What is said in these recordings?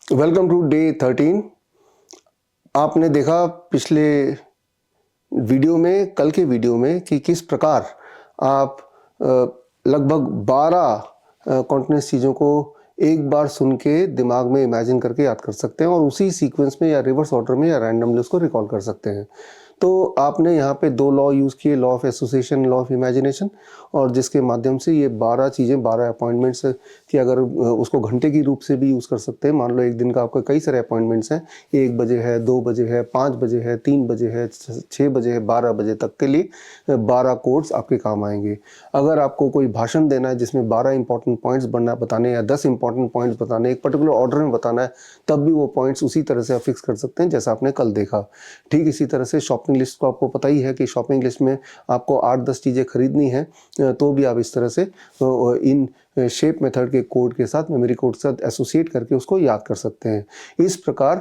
Welcome to day 13। आपने देखा पिछले वीडियो में, कल के वीडियो में, कि किस प्रकार आप लगभग 12 कॉन्टिन्यूस चीज़ों को एक बार सुन के दिमाग में इमेजिन करके याद कर सकते हैं और उसी सीक्वेंस में या रिवर्स ऑर्डर में या रैंडमली उसको रिकॉल कर सकते हैं। तो आपने यहाँ पे 2 लॉ यूज़ किए, law of association, law of imagination, और जिसके माध्यम से ये 12 चीज़ें, 12 अपॉइंटमेंट्स कि अगर उसको घंटे की रूप से भी यूज़ कर सकते हैं। मान लो एक दिन का आपका कई सारे अपॉइंटमेंट्स हैं, 1 बजे है, 2 बजे है, 5 बजे है, 3 बजे है, 6 बजे है, 12 बजे तक के लिए 12 कोड्स आपके काम आएंगे। अगर आपको कोई भाषण देना है जिसमें 12 इंपॉर्टेंट पॉइंट्स बताने या 10 इंपॉर्टेंट पॉइंट्स बताने, एक पर्टिकुलर ऑर्डर में बताना है, तब भी वो पॉइंट्स उसी तरह से आप फिक्स कर सकते हैं जैसा आपने कल देखा। ठीक इसी तरह से शॉपिंग लिस्ट को आपको पता ही है कि शॉपिंग लिस्ट में आपको 8-10 चीज़ें खरीदनी है, तो भी आप इस तरह से इन शेप मेथड के कोड के साथ, मेमोरी कोड के साथ एसोसिएट करके उसको याद कर सकते हैं। इस प्रकार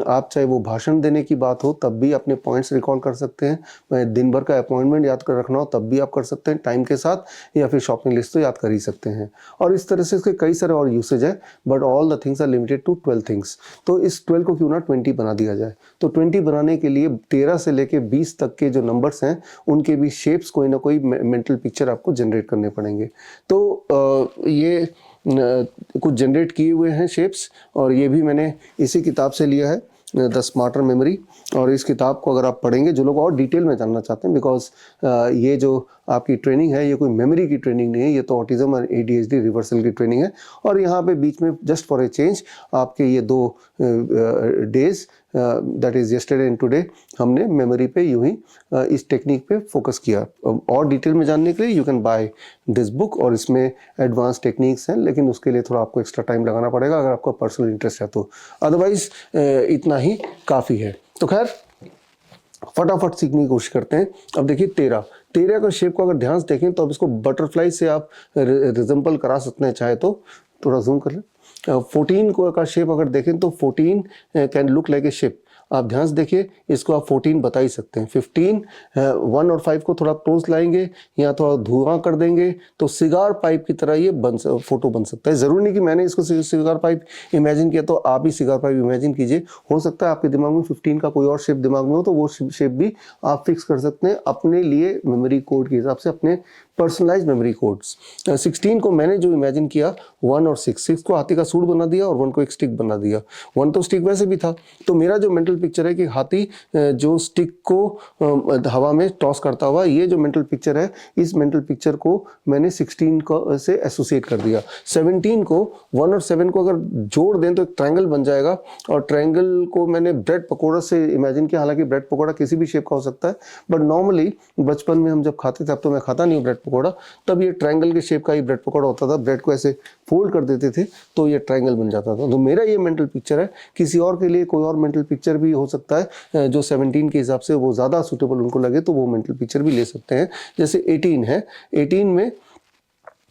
आप चाहे वो भाषण देने की बात हो तब भी अपने पॉइंट्स रिकॉल कर सकते हैं, दिन भर का अपॉइंटमेंट याद कर रखना हो तब भी आप कर सकते हैं टाइम के साथ, या फिर शॉपिंग लिस्ट तो याद कर ही सकते हैं। और इस तरह से इसके कई सारे और यूसेज है, but all the things are limited to 12 things. तो इस 12 को क्यों ना 20 बना दिया जाए। तो 20 बनाने के लिए 13 से लेके 20 तक के जो नंबर्स हैं उनके भी शेप्स कोई ना कोई मेंटल पिक्चर आपको जनरेट करने पड़ेंगे। तो ये कुछ जनरेट किए हुए हैं शेप्स, और ये भी मैंने इसी किताब से लिया है, द स्मार्टर मेमोरी। और इस किताब को अगर आप पढ़ेंगे, जो लोग और डिटेल में जानना चाहते हैं, बिकॉज ये जो आपकी ट्रेनिंग है ये कोई मेमोरी की ट्रेनिंग नहीं है, ये तो ऑटिज्म और ADHD रिवर्सल की ट्रेनिंग है। और यहाँ पे बीच में जस्ट फॉर ए चेंज आपके ये 2 days, that is yesterday and today, हमने मेमोरी पे यूं ही इस टेक्निक पे फोकस किया। और डिटेल में जानने के लिए you can by this book, और इसमें एडवांस टेक्निक्स हैं, लेकिन उसके लिए थोड़ा आपको एक्स्ट्रा टाइम लगाना पड़ेगा अगर आपका पर्सनल इंटरेस्ट है तो। अदरवाइज इतना ही काफ़ी है। तो खैर फटाफट सीखने की कोशिश करते हैं। अब देखिए 13 का शेप को अगर ध्यान से देखें तो अब इसको बटरफ्लाई से आप रिजम्पल करा सकते हैं, चाहे तो थोड़ा जूम कर लें। 14 को का शेप अगर देखें तो 14 can look like a ship. आप ध्यान से देखिए, इसको आप 14 बता ही सकते हैं। 15 1 और 5 को थोड़ा क्लोज लाएंगे या थोड़ा धुआं कर देंगे तो सिगार पाइप की तरह ये फोटो बन सकता है। ज़रूरी नहीं कि मैंने इसको सिगार पाइप इमेजिन किया तो आप भी सिगार पाइप इमेजिन कीजिए। हो सकता है आपके दिमाग में 15 का कोई और शेप दिमाग में हो, तो वो शेप भी आप फिक्स कर सकते हैं अपने लिए मेमोरी कोड के हिसाब से, अपने पर्सनलाइज मेमोरी कोड्स। 16 को मैंने जो इमेजिन किया, 1 और 6 को हाथी का सूंड बना दिया और 1 को एक स्टिक बना दिया। 1 तो स्टिक वैसे भी था, तो मेरा जो मेंटल पिक्चर है कि हाथी जो स्टिक को हवा में टॉस करता हुआ, ये जो मेंटल पिक्चर है, इस मेंटल पिक्चर को मैंने 16 को से एसोसिएट कर दिया। 17 को 1 और 7 को अगर जोड़ दें तो एक ट्रायंगल बन जाएगा, और ट्रायंगल को मैंने ब्रेड पकौड़ा से इमेजिन किया। हालांकि ब्रेड पकौड़ा किसी भी शेप का हो सकता है, बट नॉर्मली बचपन में हम जब खाते थे, अब तो मैं खाता नहीं हूँ ब्रेड पकौड़ा, तब ये ट्रायंगल के शेप का ही ब्रेड पकौड़ा होता था। ब्रेड को ऐसे फोल्ड कर देते थे तो ये ट्रायंगल बन जाता था। तो मेरा ये मेंटल पिक्चर है। किसी और के लिए कोई और मेंटल पिक्चर भी हो सकता है, जो 17 के हिसाब से वो ज़्यादा सूटेबल उनको लगे तो वो मेंटल पिक्चर भी ले सकते हैं। जैसे 18 है, 18 में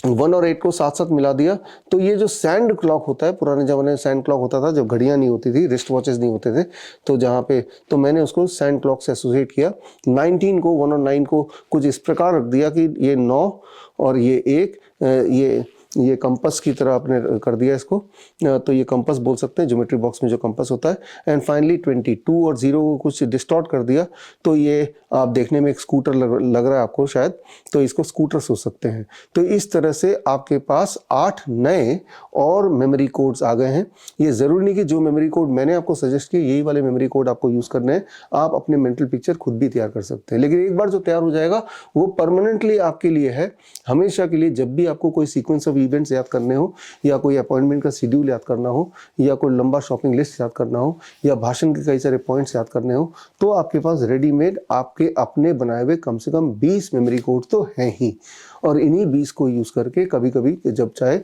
1 और 8 को साथ साथ मिला दिया तो ये जो सैंड क्लॉक होता है, पुराने ज़माने में सैंड क्लॉक होता था जब घड़ियाँ नहीं होती थी, रिस्ट वॉचेस नहीं होते थे, तो जहाँ पे तो मैंने उसको सैंड क्लॉक से एसोसिएट किया। 19 को 1 और 9 को कुछ इस प्रकार रख दिया कि ये 9 और ये 1, ये कंपस की तरह आपने कर दिया इसको, तो ये कंपस बोल सकते हैं, ज्योमेट्री बॉक्स में जो कंपस होता है। एंड फाइनली 22 और 0 को कुछ डिस्टॉर्ट कर दिया, तो ये आप देखने में एक स्कूटर लग रहा है आपको शायद, तो इसको स्कूटर सोच सकते हैं। तो इस तरह से आपके पास 8 नए और मेमोरी कोड्स आ गए हैं। ये ज़रूरी नहीं कि जो मेमोरी कोड मैंने आपको सजेस्ट किए यही वाले मेमोरी कोड आपको यूज़ करने हैं। आप अपने मेंटल पिक्चर खुद भी तैयार कर सकते हैं, लेकिन एक बार जो तैयार हो जाएगा वो परमानेंटली आपके लिए है, हमेशा के लिए। जब भी आपको कोई सीक्वेंस ऑफ इवेंट्स याद करने हो, या कोई अपॉइंटमेंट का शेड्यूल याद करना हो, या कोई लंबा शॉपिंग लिस्ट याद करना हो, या भाषण के कई सारे पॉइंट्स याद करने हो, तो आपके पास रेडीमेड आपके अपने बनाए हुए कम से कम 20 मेमोरी कोड तो हैं ही। और इन्हीं 20 को यूज़ करके कभी कभी जब चाहे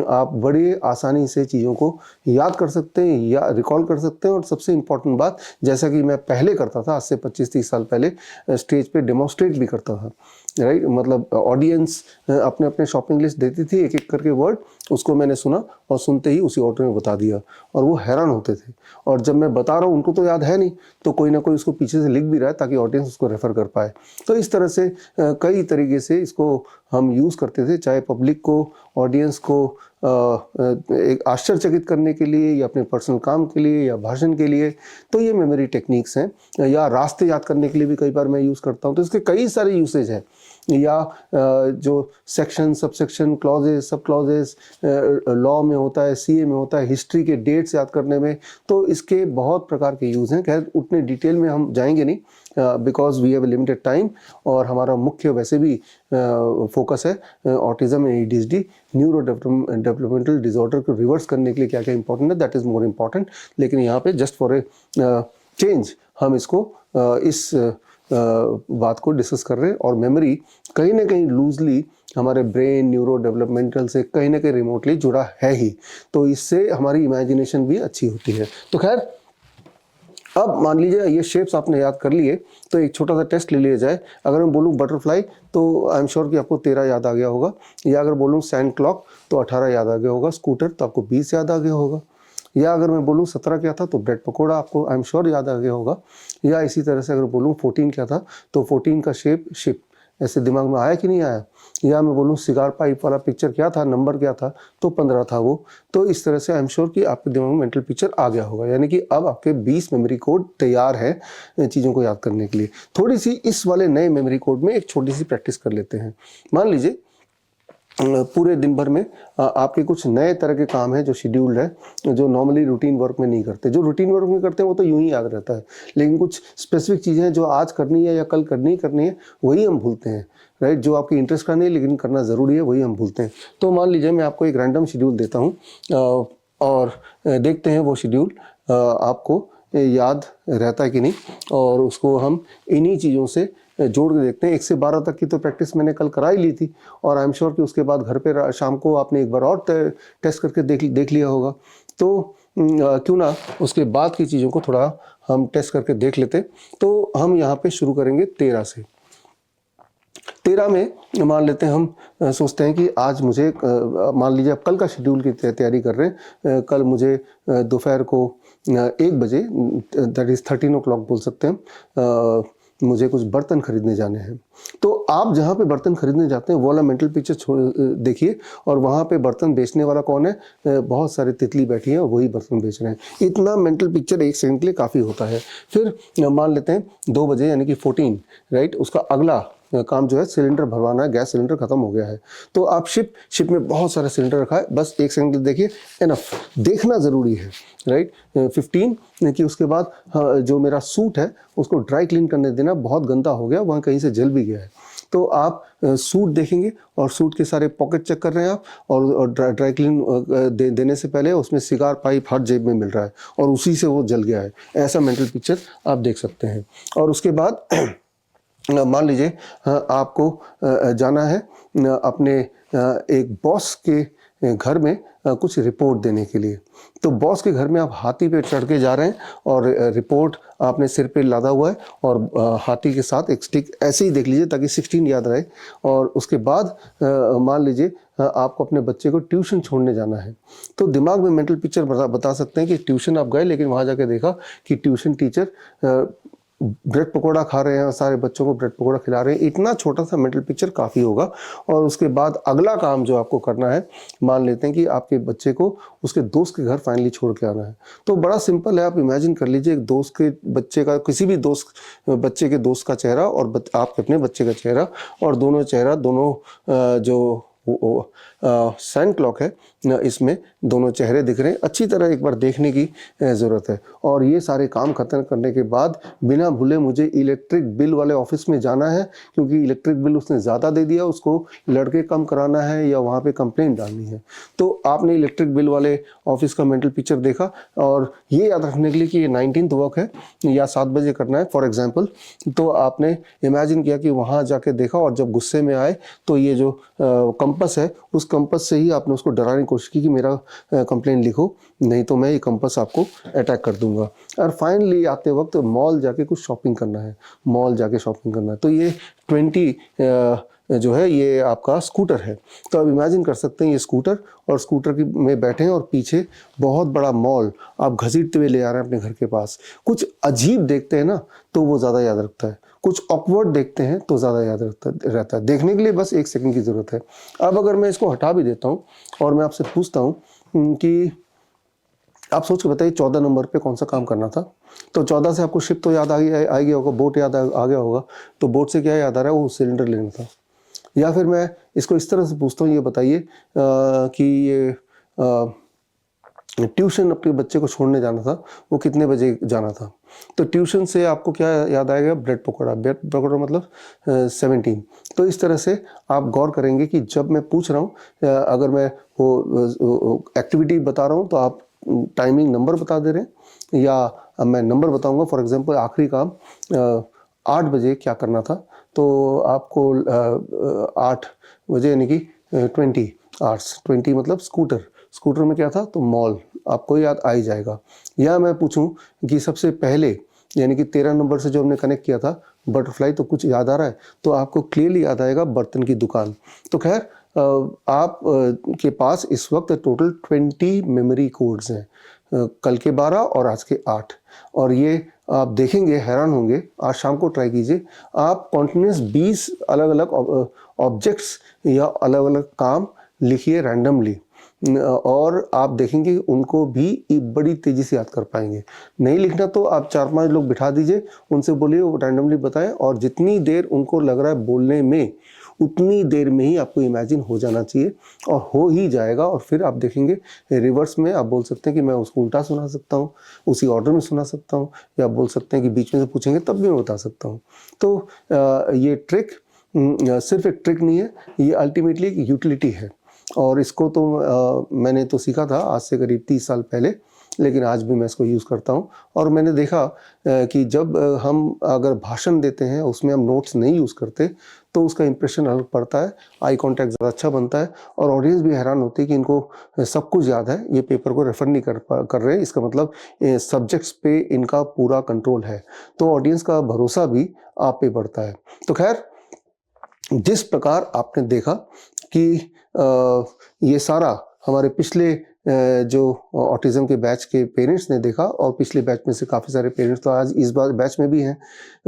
आप बड़े आसानी से चीज़ों को याद कर सकते हैं या रिकॉल कर सकते हैं। और सबसे इम्पॉर्टेंट बात, जैसा कि मैं पहले करता था, आज से 25-30 साल पहले स्टेज पे डेमोन्स्ट्रेट भी करता था, राइट। मतलब ऑडियंस अपने अपने शॉपिंग लिस्ट देती थी, एक एक करके वर्ड, उसको मैंने सुना और सुनते ही उसी ऑर्डर में बता दिया, और वो हैरान होते थे। और जब मैं बता रहा हूँ उनको तो याद है नहीं, तो कोई ना कोई उसको पीछे से लिख भी रहा है ताकि ऑडियंस उसको रेफर कर पाए। तो इस तरह से कई तरीके से इसको हम यूज़ करते थे, चाहे पब्लिक को, ऑडियंस को एक आश्चर्यचकित करने के लिए, या अपने पर्सनल काम के लिए, या भाषण के लिए। तो ये मेमोरी टेक्निक्स हैं। या रास्ते याद करने के लिए भी कई बार मैं यूज़ करता हूँ। तो इसके कई सारे यूसेज हैं। या जो सेक्शन, सब सेक्शन, क्लॉजेस, सब क्लॉजेस लॉ में होता है, सीए में होता है, हिस्ट्री के डेट्स याद करने में। तो इसके बहुत प्रकार के यूज़ हैं। खैर उतने डिटेल में हम जाएंगे नहीं, because we have a limited time, और हमारा मुख्य वैसे भी फोकस है autism and ADHD, neuro developmental disorder को रिवर्स करने के लिए क्या क्या इंपॉर्टेंट है, दैट इज़ मोर इम्पॉर्टेंट। लेकिन यहाँ पे जस्ट फॉर ए चेंज हम इसको इस बात को डिस्कस कर रहे हैं। और मेमोरी कहीं ना कहीं लूजली हमारे ब्रेन, न्यूरो डेवलपमेंटल से कहीं ना कहीं रिमोटली जुड़ा है ही। तो इससे हमारी इमेजिनेशन भी अच्छी होती है। तो खैर, अब मान लीजिए ये शेप्स आपने याद कर लिए, तो एक छोटा सा टेस्ट ले लिया जाए। अगर मैं बोलूँ बटरफ्लाई, तो आई एम श्योर कि आपको 13 याद आ गया होगा। या अगर बोलूँ सैंड क्लॉक, तो 18 याद आ गया होगा। स्कूटर, तो आपको 20 याद आ गया होगा। या अगर मैं बोलूँ 17 क्या था, तो ब्रेड पकौड़ा आपको आई एम श्योर याद आ गया होगा। या इसी तरह से अगर बोलूँ 14 क्या था, तो 14 का शेप शिप, ऐसे दिमाग में आया कि नहीं आया। या मैं बोलूँ सिगार पाइप वाला पिक्चर क्या था, नंबर क्या था, तो 15 था वो। तो इस तरह से आई एम श्योर कि आपके दिमाग में मेंटल पिक्चर आ गया होगा। यानी कि अब आपके 20 मेमोरी कोड तैयार है चीज़ों को याद करने के लिए। थोड़ी सी इस वाले नए मेमोरी कोड में एक छोटी सी प्रैक्टिस कर लेते हैं। मान लीजिए पूरे दिन भर में आपके कुछ नए तरह के काम हैं जो शेड्यूल्ड है, जो नॉर्मली रूटीन वर्क में नहीं करते। जो रूटीन वर्क में करते हैं वो तो यूं ही याद रहता है, लेकिन कुछ स्पेसिफिक चीज़ें हैं जो आज करनी है या कल करनी है, वही हम भूलते हैं, राइट। जो आपकी इंटरेस्ट का नहीं लेकिन करना ज़रूरी है, वही हम भूलते हैं। तो मान लीजिए मैं आपको एक रैंडम शेड्यूल देता हूँ और देखते हैं वो शेड्यूल आपको याद रहता है कि नहीं, और उसको हम इन्हीं चीज़ों से जोड़ के देखते हैं। 1 से 12 तक की तो प्रैक्टिस मैंने कल करा ही ली थी, और आई एम श्योर कि उसके बाद घर पे शाम को आपने एक बार और टेस्ट करके देख लिया होगा। तो क्यों ना उसके बाद की चीज़ों को थोड़ा हम टेस्ट करके देख लेते। तो हम यहाँ पे शुरू करेंगे 13 से। 13 में मान लेते हैं हम सोचते हैं कि आज मुझे मान लीजिए आप कल का शेड्यूल की तैयारी कर रहे हैं। कल मुझे दोपहर को 1 बजे, दैट इज़ 13 o'clock बोल सकते हैं, मुझे कुछ बर्तन खरीदने जाने हैं। तो आप जहाँ पे बर्तन खरीदने जाते हैं वो वाला मेंटल पिक्चर देखिए, और वहाँ पे बर्तन बेचने वाला कौन है, बहुत सारे तितली बैठी हैं और वही बर्तन बेच रहे हैं। इतना मेंटल पिक्चर 1 सेकंड के लिए काफ़ी होता है। फिर मान लेते हैं 2 बजे यानी कि 14, राइट, उसका अगला काम जो है सिलेंडर भरवाना है, गैस सिलेंडर खत्म हो गया है। तो आप शिप में बहुत सारा सिलेंडर रखा है, बस 1 सेकंड देखिए, एनफ, देखना ज़रूरी है, राइट। 15 कि उसके बाद जो मेरा सूट है उसको ड्राई क्लीन करने देना, बहुत गंदा हो गया, वहाँ कहीं से जल भी गया है। तो आप सूट देखेंगे और सूट के सारे पॉकेट चेक कर रहे हैं आप, और ड्राई क्लीन देने से पहले उसमें सिगार पाइप हर जेब में मिल रहा है और उसी से वो जल गया है। ऐसा मेंटल पिक्चर आप देख सकते हैं। और उसके बाद मान लीजिए आपको जाना है अपने एक बॉस के घर में कुछ रिपोर्ट देने के लिए। तो बॉस के घर में आप हाथी पे चढ़ के जा रहे हैं और रिपोर्ट आपने सिर पे लादा हुआ है, और हाथी के साथ एक स्टिक, ऐसे ही देख लीजिए ताकि 16 याद रहे। और उसके बाद मान लीजिए आपको अपने बच्चे को ट्यूशन छोड़ने जाना है। तो दिमाग में मेंटल पिक्चर बता सकते हैं कि ट्यूशन आप गए, लेकिन वहाँ जाके देखा कि ट्यूशन टीचर ब्रेड पकौड़ा खा रहे हैं और सारे बच्चों को ब्रेड पकौड़ा खिला रहे हैं। इतना छोटा सा मेंटल पिक्चर काफ़ी होगा। और उसके बाद अगला काम जो आपको करना है, मान लेते हैं कि आपके बच्चे को उसके दोस्त के घर फाइनली छोड़ के आना है। तो बड़ा सिंपल है, आप इमेजिन कर लीजिए एक दोस्त के बच्चे का, किसी भी दोस्त बच्चे के दोस्त का चेहरा और आपके अपने बच्चे का चेहरा, और दोनों चेहरा, दोनों जो सैंड क्लॉक है इसमें दोनों चेहरे दिख रहे हैं। अच्छी तरह एक बार देखने की ज़रूरत है। और ये सारे काम खत्म करने के बाद बिना भूले मुझे इलेक्ट्रिक बिल वाले ऑफिस में जाना है, क्योंकि इलेक्ट्रिक बिल उसने ज़्यादा दे दिया, उसको लड़के कम कराना है या वहाँ पे कंप्लेंट डालनी है। तो आपने इलेक्ट्रिक बिल वाले ऑफिस का मेंटल पिक्चर देखा, और ये याद रखने के लिए कि ये 19th वर्क है या 7 बजे करना है फॉर एग्जाम्पल। तो आपने इमेजिन किया कि वहाँ जाके देखा, और जब गुस्से में आए तो ये जो कंपस है, उस कंपस से ही आपने उसको डराने की कोशिश की कि मेरा कंप्लेंट लिखो, नहीं तो मैं ये कंपस आपको अटैक कर दूंगा। और फाइनली आते वक्त मॉल जाके कुछ शॉपिंग करना है, मॉल जाके शॉपिंग करना है। तो ये 20 जो है ये आपका स्कूटर है। तो आप इमेजिन कर सकते हैं ये स्कूटर, और स्कूटर की में बैठे हैं और पीछे बहुत बड़ा मॉल आप घसीटते हुए ले आ रहे हैं अपने घर के पास। कुछ अजीब देखते हैं ना तो वो ज़्यादा याद रखता है, कुछ ऑकवर्ड देखते हैं तो ज़्यादा याद रहता है। देखने के लिए बस 1 सेकंड की ज़रूरत है। अब अगर मैं इसको हटा भी देता हूँ और मैं आपसे पूछता हूँ कि आप सोच के बताइए 14 नंबर पे कौन सा काम करना था। तो 14 से आपको शिप तो याद आ गया होगा, बोट याद आ गया होगा। तो बोट से क्या याद आ रहा है, वो सिलेंडर लेना था। या फिर मैं इसको इस तरह से पूछता हूँ, ये बताइए कि ये ट्यूशन अपने बच्चे को छोड़ने जाना था, वो कितने बजे जाना था। तो ट्यूशन से आपको क्या याद आएगा, ब्रेड पकौड़ा। ब्रेड पकौड़ा मतलब 17। तो इस तरह से आप गौर करेंगे कि जब मैं पूछ रहा हूँ, अगर मैं वो एक्टिविटी बता रहा हूँ तो आप टाइमिंग नंबर बता दे रहे हैं, या मैं नंबर बताऊंगा। फॉर एग्जांपल आखिरी काम 8 बजे क्या करना था, तो आपको 8 बजे यानी कि 20 आवर्स, 20 मतलब स्कूटर। स्कूटर में क्या था, तो मॉल, आपको याद आ ही जाएगा। या मैं पूछूं कि सबसे पहले यानी कि 13 नंबर से जो हमने कनेक्ट किया था बटरफ्लाई, तो कुछ याद आ रहा है, तो आपको क्लियरली याद आएगा बर्तन की दुकान। तो खैर आप के पास इस वक्त टोटल 20 मेमोरी कोड्स हैं, कल के 12 और आज के 8। और ये आप देखेंगे, हैरान होंगे। आज शाम को ट्राई कीजिए, आप कॉन्टिन्यूस 20 अलग अलग ऑब्जेक्ट्स या अलग अलग काम लिखिए रैंडमली, और आप देखेंगे उनको भी बड़ी तेज़ी से याद कर पाएंगे। नहीं लिखना तो आप 4-5 लोग बिठा दीजिए, उनसे बोलिए वो रैंडमली बताएं, और जितनी देर उनको लग रहा है बोलने में, उतनी देर में ही आपको इमेजिन हो जाना चाहिए, और हो ही जाएगा। और फिर आप देखेंगे रिवर्स में आप बोल सकते हैं कि मैं उसको उल्टा सुना सकता हूँ, उसी ऑर्डर में सुना सकता हूँ, या बोल सकते हैं कि बीच में से पूछेंगे तब भी मैं बता सकता हूँ। तो ये ट्रिक सिर्फ एक ट्रिक नहीं है, ये अल्टीमेटली एक यूटिलिटी है। और इसको तो मैंने तो सीखा था आज से करीब 30 साल पहले, लेकिन आज भी मैं इसको यूज़ करता हूँ। और मैंने देखा कि जब हम अगर भाषण देते हैं उसमें हम नोट्स नहीं यूज़ करते तो उसका इंप्रेशन अलग पड़ता है, आई कांटेक्ट ज़्यादा अच्छा बनता है, और ऑडियंस भी हैरान होती है कि इनको सब कुछ याद है, ये पेपर को रेफर नहीं कर रहे। इसका मतलब सब्जेक्ट्स पे इनका पूरा कंट्रोल है, तो ऑडियंस का भरोसा भी आप पे बढ़ता है। तो खैर, जिस प्रकार आपने देखा कि ये सारा हमारे पिछले जो ऑटिज़म के बैच के पेरेंट्स ने देखा, और पिछले बैच में से काफ़ी सारे पेरेंट्स तो आज इस बार बैच में भी हैं,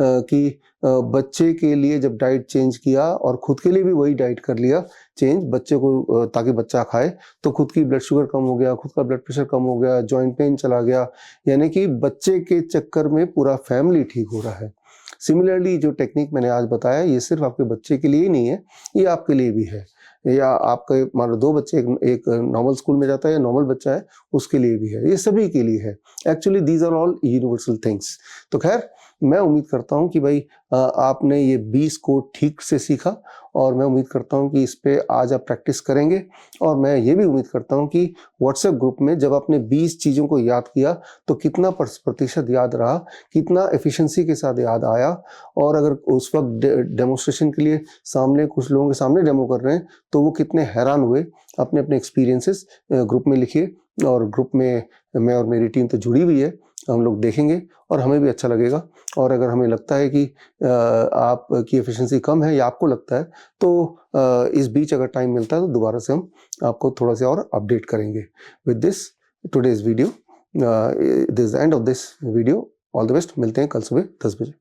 कि बच्चे के लिए जब डाइट चेंज किया और खुद के लिए भी वही डाइट कर लिया चेंज, बच्चे को ताकि बच्चा खाए, तो खुद की ब्लड शुगर कम हो गया, खुद का ब्लड प्रेशर कम हो गया, जॉइंट पेन चला गया। यानी कि बच्चे के चक्कर में पूरा फैमिली ठीक हो रहा है। सिमिलरली जो टेक्निक मैंने आज बताया, ये सिर्फ आपके बच्चे के लिए ही नहीं है, ये आपके लिए भी है। या आपके मान लो 2 बच्चे, एक नॉर्मल स्कूल में जाता है या नॉर्मल बच्चा है, उसके लिए भी है, ये सभी के लिए है। Actually these are all universal things. तो खैर, मैं उम्मीद करता हूँ कि भाई आपने ये 20 कोड ठीक से सीखा, और मैं उम्मीद करता हूँ कि इस पे आज आप प्रैक्टिस करेंगे। और मैं ये भी उम्मीद करता हूँ कि व्हाट्सएप ग्रुप में जब आपने 20 चीज़ों को याद किया तो कितना प्रतिशत याद रहा, कितना एफिशिएंसी के साथ याद आया। और अगर उस वक्त डेमोन्स्ट्रेशन के लिए सामने कुछ लोगों के सामने डेमो कर रहे हैं तो वो कितने हैरान हुए, अपने अपने एक्सपीरियंसेस ग्रुप में लिखिए। और ग्रुप में मैं और मेरी टीम तो जुड़ी हुई है, हम लोग देखेंगे और हमें भी अच्छा लगेगा। और अगर हमें लगता है कि आपकी एफिशिएंसी कम है या आपको लगता है, तो इस बीच अगर टाइम मिलता है तो दोबारा से हम आपको थोड़ा सा और अपडेट करेंगे। With this today's video, this end of this video. All the best. मिलते हैं कल सुबह 10 बजे।